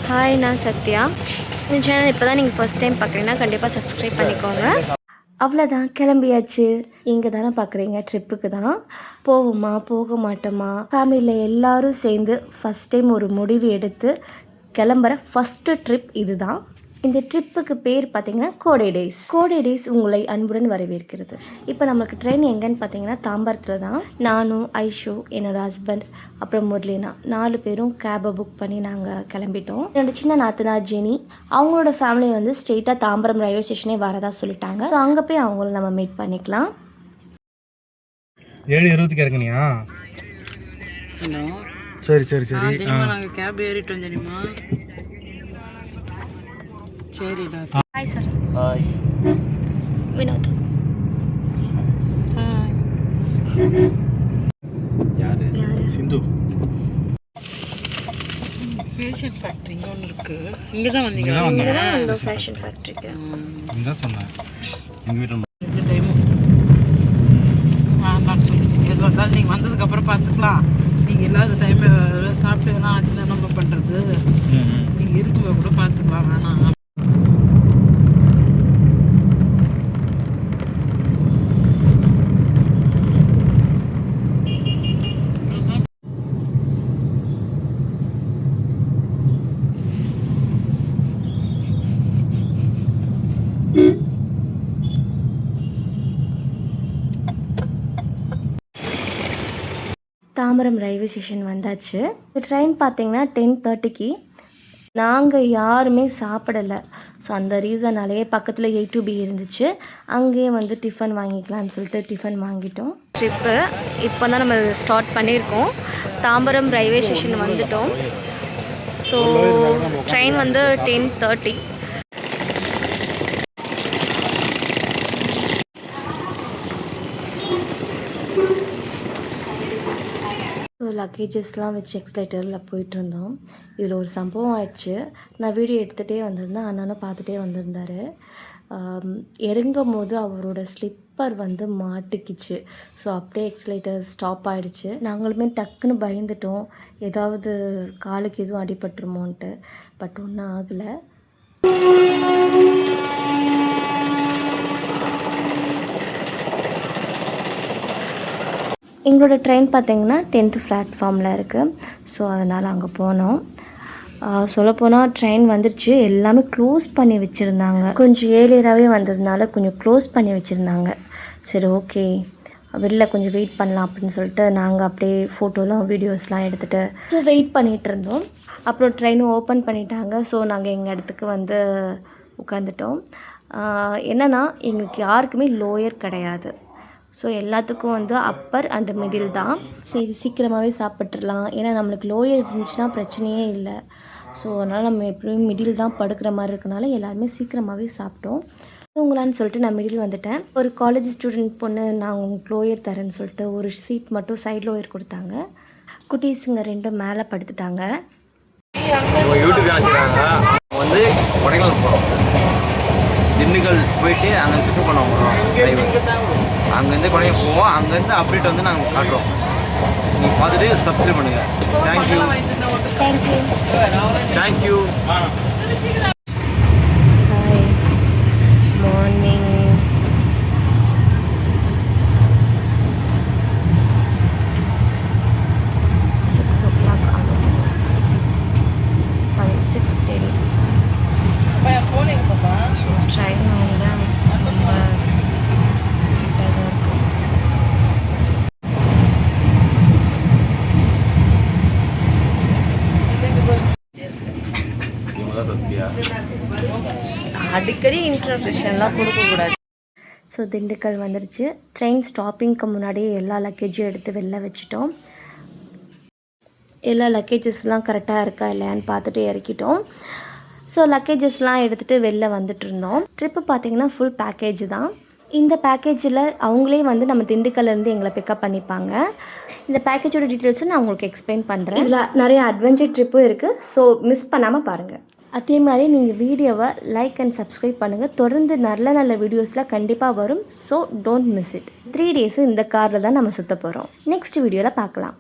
Hi, நான் சத்யா. இந்த channel இப்போ தான் நீங்கள் ஃபஸ்ட் டைம் பார்க்குறீங்கன்னா கண்டிப்பாக சப்ஸ்கிரைப் பண்ணிக்கோங்க. அவ்வளோதான், கிளம்பியாச்சு. இங்கே தானே பார்க்குறீங்க, ட்ரிப்புக்கு தான். போவோமா போக மாட்டோமா, ஃபேமிலியில் எல்லோரும் சேர்ந்து ஃபஸ்ட் டைம் ஒரு முடிவு எடுத்து கிளம்புற ஃபஸ்ட்டு ட்ரிப் இது தான். இந்த ட்ரிப்புக்கு பேர் பார்த்திங்கன்னா கோடை டேஸ். கோடை டேஸ் உங்களை அன்புடன் வரவேற்கிறது. இப்போ நம்மளுக்கு ட்ரெயின் எங்கேன்னு பார்த்தீங்கன்னா தாம்பரத்தில் தான். நானும் ஐஷு, என்னோடய ஹஸ்பண்ட், அப்புறம் முரளினா 4 பேரும் கேபை புக் பண்ணி நாங்கள் கிளம்பிட்டோம். என்னோடய சின்ன நாத்தனார் ஜெனி, அவங்களோட ஃபேமிலி வந்து ஸ்ட்ரெயிட்டாக தாம்பரம் ரயில்வே ஸ்டேஷனே வரதா சொல்லிட்டாங்க. ஸோ அங்கே போய் அவங்கள நம்ம மீட் பண்ணிக்கலாம். 7:20 இறங்குனியா? சரி சரி சரி. நாங்கள் கேப் ஏறிட்டோம் தெரியுமா? சரிடா. Hi sir. Hi. Vinod. Hi. யாரு? சிந்து. ஃபேஷன் ஃபேக்ட்ரி இங்கே ஒன்று இருக்குது. இங்கே தான் இங்கே தான் வந்தோம் ஃபேஷன் ஃபேக்ட்ரிக்கு. இங்கே தான் சொன்னேன். எங்கள் வீட்டில் டைமும் சொல்லிச்சு. எது வந்தாலும் நீங்கள் வந்ததுக்கப்புறம் பார்த்துக்கலாம். நீங்கள் இல்லாத டைம் சாப்பிட்டு எல்லாம் ஆச்சுன்னா நம்ம பண்ணுறது. நீங்கள் இருக்கும்போது கூட பார்த்துக்கலாம். வேணாம். தாம்பரம் ரயில்வே ஸ்டேஷன் வந்தாச்சு. ட்ரெயின் பார்த்திங்கன்னா 10:30க்கு. நாங்கள் யாருமே சாப்பிடலை. ஸோ அந்த ரீசனாலேயே பக்கத்தில் A2B இருந்துச்சு, அங்கேயே வந்து டிஃபன் வாங்கிக்கலான்னு சொல்லிட்டு டிஃபன் வாங்கிட்டோம். ட்ரிப்பு இப்போ தான் நம்ம ஸ்டார்ட் பண்ணியிருக்கோம். தாம்பரம் ரயில்வே ஸ்டேஷன் வந்துட்டோம். ஸோ ட்ரெயின் வந்து 10:30. ஸோ லக்கேஜஸ்லாம் வச்சு எக்ஸ்லேட்டரில் போயிட்டுருந்தோம். இதில் ஒரு சம்பவம் ஆயிடுச்சு. நான் வீடியோ எடுத்துகிட்டே வந்திருந்தேன், அண்ணனும் பார்த்துட்டே வந்திருந்தார். இறங்கும் போது அவரோட ஸ்லிப்பர் வந்து மாட்டிக்கிச்சு. ஸோ அப்படியே எக்ஸ்லேட்டர் ஸ்டாப் ஆகிடுச்சு. நாங்களுமே டக்குன்னு பயந்துட்டோம், ஏதாவது காலுக்கு எதுவும் அடிபட்டுருமோன்ட்டு. பட் ஒன்றும் ஆகலை. எங்களோட ட்ரெயின் பார்த்திங்கன்னா 10th பிளாட்ஃபார்மில் இருக்குது. ஸோ அதனால் அங்கே போனோம். சொல்லப்போனால் ட்ரெயின் வந்துருச்சு, எல்லாமே க்ளோஸ் பண்ணி வச்சுருந்தாங்க. கொஞ்சம் ஏர்லியராகவே வந்ததுனால கொஞ்சம் க்ளோஸ் பண்ணி வச்சுருந்தாங்க. சரி, ஓகே, வெளில கொஞ்சம் வெயிட் பண்ணலாம் அப்படின்னு சொல்லிட்டு நாங்கள் அப்படியே ஃபோட்டோலாம் வீடியோஸ்லாம் எடுத்துகிட்டு ஸோ வெயிட் பண்ணிகிட்டு இருந்தோம். அப்புறம் ட்ரெயினும் ஓப்பன் பண்ணிட்டாங்க. ஸோ நாங்கள் எங்கள் இடத்துக்கு வந்து உட்காந்துட்டோம். என்னென்னா எங்களுக்கு யாருக்குமே லோயர் கிடையாது. ஸோ எல்லாத்துக்கும் வந்து அப்பர் அண்ட் மிடில் தான். சரி, சீக்கிரமாகவே சாப்பிட்றலாம், ஏன்னா நம்மளுக்கு லோயர் இருந்துச்சுன்னா பிரச்சனையே இல்லை. ஸோ அதனால் நம்ம எப்படியும் மிடில் தான் படுக்கிற மாதிரி இருக்கனால எல்லாருமே சீக்கிரமாகவே சாப்பிட்டோம். தூங்கலான்னு சொல்லிட்டு நான் மிடில் வந்துட்டேன். ஒரு காலேஜ் ஸ்டூடெண்ட் பொண்ணு, நான் உங்களுக்கு லோயர் தரேன்னு சொல்லிட்டு ஒரு சீட் மட்டும் சைட் லோயர் கொடுத்தாங்க. குட்டீஸுங்க 2 மேலே படுத்துட்டாங்க. யூடியூப் வந்து கொடைக்கானல் போகிறோம். திண்டுக்கல் போயிட்டு அங்கே பிக்கப் பண்ண போகிறோம் டிரைவர். அங்கேருந்து கொடைக்கானல் போவோம். அங்கேருந்து அப்டேட் வந்து நாங்கள் காட்டுறோம். நீங்கள் பார்த்துட்டு சப்ஸ்கிரைப் பண்ணுங்கள். Thank you thank you thank you. Hi, morning. Sorry, 6:10. Train வந்து ரொம்ப நீட்டாக தான் இருக்கும். அடிக்கடி இன்ட்ரடக்ஷன்லாம் கொடுக்கக்கூடாது. ஸோ திண்டுக்கல் வந்துருச்சு. ட்ரெயின் ஸ்டாப்பிங்க்கு முன்னாடியே எல்லா லக்கேஜும் எடுத்து வெளில வச்சுட்டோம். எல்லா லக்கேஜஸ்லாம் கரெக்டாக இருக்கா இல்லையான்னு பார்த்துட்டு இறக்கிட்டோம். ஸோ லக்கேஜஸ்லாம் எடுத்துகிட்டு வெளில வந்துட்டு இருந்தோம். ட்ரிப்பு பார்த்திங்கன்னா ஃபுல் பேக்கேஜ் தான். இந்த பேக்கேஜில் அவங்களே வந்து நம்ம திண்டுக்கல்லேருந்து எங்களை பிக்கப் பண்ணிப்பாங்க. இந்த பேக்கேஜோட டீட்டெயில்ஸை நான் உங்களுக்கு எக்ஸ்பிளைன் பண்ணுறேன். இதில் நிறைய அட்வென்ச்சர் ட்ரிப்பும் இருக்குது. ஸோ மிஸ் பண்ணாமல் பாருங்கள். அதே மாதிரி நீங்கள் வீடியோவை லைக் அண்ட் சப்ஸ்கிரைப் பண்ணுங்கள். தொடர்ந்து நல்ல நல்ல வீடியோஸில் கண்டிப்பாக வரும். So don't miss it. 3 days இந்த காரில் தான் நம்ம சுற்ற போகிறோம். நெக்ஸ்ட் வீடியோவில் பார்க்கலாம்.